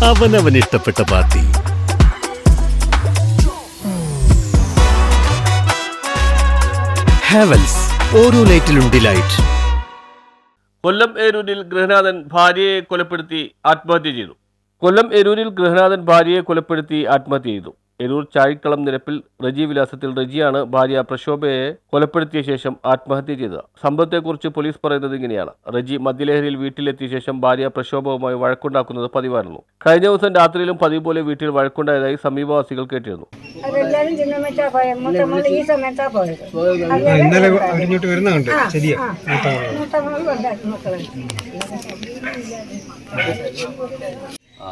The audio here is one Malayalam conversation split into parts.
അവനവന് ഇഷ്ടപ്പെട്ട പാർട്ടി. ഹാവൽസ്, ഓരോ ലൈറ്റിലും ഡിലൈറ്റ്. കൊല്ലം ഏരൂരിൽ ഗൃഹനാഥൻ ഭാര്യയെ കൊലപ്പെടുത്തി ആത്മഹത്യ ചെയ്തു. ഏരൂർ ചാഴിക്കളം നിരപ്പിൽ റജി വിലാസത്തിൽ റജിയാണ് ഭാര്യ പ്രശോഭയെ കൊലപ്പെടുത്തിയ ശേഷം ആത്മഹത്യ ചെയ്തത്. സംഭവത്തെക്കുറിച്ച് പോലീസ് പറയുന്നത് ഇങ്ങനെയാണ്. റജി മദ്യലഹരിയിൽ വീട്ടിലെത്തിയ ശേഷം ഭാര്യ പ്രശോഭവുമായി വഴക്കുണ്ടാക്കുന്നത് പതിവായിരുന്നു. കഴിഞ്ഞ ദിവസം രാത്രിയിലും പതിവ് പോലെ വീട്ടിൽ വഴക്കുണ്ടായതായി സമീപവാസികൾ കേട്ടിരുന്നു.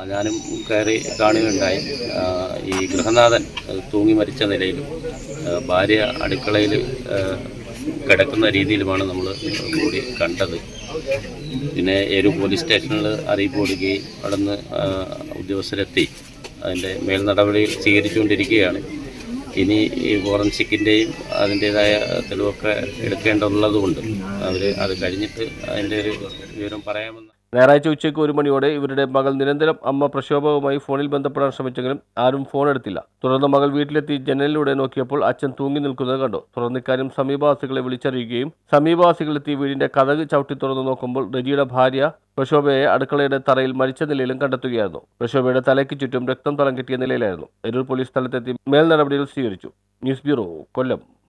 ഞാനും കയറി കാണുകയുണ്ടായി. ഈ ഗൃഹനാഥൻ തൂങ്ങി മരിച്ച നിലയിലും ഭാര്യ അടുക്കളയിൽ കിടക്കുന്ന രീതിയിലുമാണ് നമ്മൾ കൂടി കണ്ടത്. പിന്നെ ഏരൂർ പോലീസ് സ്റ്റേഷനിൽ അറിയിപ്പ് കൊടുക്കുകയും അവിടെ നിന്ന് ഉദ്യോഗസ്ഥരെത്തി അതിൻ്റെ മേൽ നടപടി സ്വീകരിച്ചുകൊണ്ടിരിക്കുകയാണ്. ഇനി ഈ ഫോറൻസിക്കിൻ്റെയും അതിൻ്റേതായ തെളിവൊക്കെ എടുക്കേണ്ടതുള്ളതുകൊണ്ട് അത് കഴിഞ്ഞിട്ട് അതിൻ്റെ ഒരു വിവരം പറയാമെന്ന്. ഞായറാഴ്ച ഉച്ചയ്ക്ക് 1 മണിയോടെ ഇവരുടെ മകൾ നിരന്തരം അമ്മ പ്രശോഭവുമായി ഫോണിൽ ബന്ധപ്പെടാൻ ശ്രമിച്ചെങ്കിലും ആരും ഫോൺ എടുത്തില്ല. തുടർന്ന് മകൾ വീട്ടിലെത്തി ജനലിലൂടെ നോക്കിയപ്പോൾ അച്ഛൻ തൂങ്ങി നിൽക്കുന്നത് കണ്ടു. തുടർന്ന് ഇക്കാര്യം സമീപവാസികളെ വിളിച്ചറിയുകയും സമീപവാസികളെത്തി വീടിന്റെ കതക് ചവിട്ടി തുറന്നു നോക്കുമ്പോൾ റജിയുടെ ഭാര്യ പ്രശോഭയെ അടുക്കളയുടെ തറയിൽ മരിച്ച നിലയിലും കണ്ടെത്തുകയായിരുന്നു. പ്രശോഭയുടെ തലയ്ക്ക് ചുറ്റും രക്തം തളം കെട്ടിയ നിലയിലായിരുന്നു. ഏരൂർ പോലീസ് സ്ഥലത്തെത്തി മേൽ നടപടികൾ സ്വീകരിച്ചു. ന്യൂസ് ബ്യൂറോ, കൊല്ലം.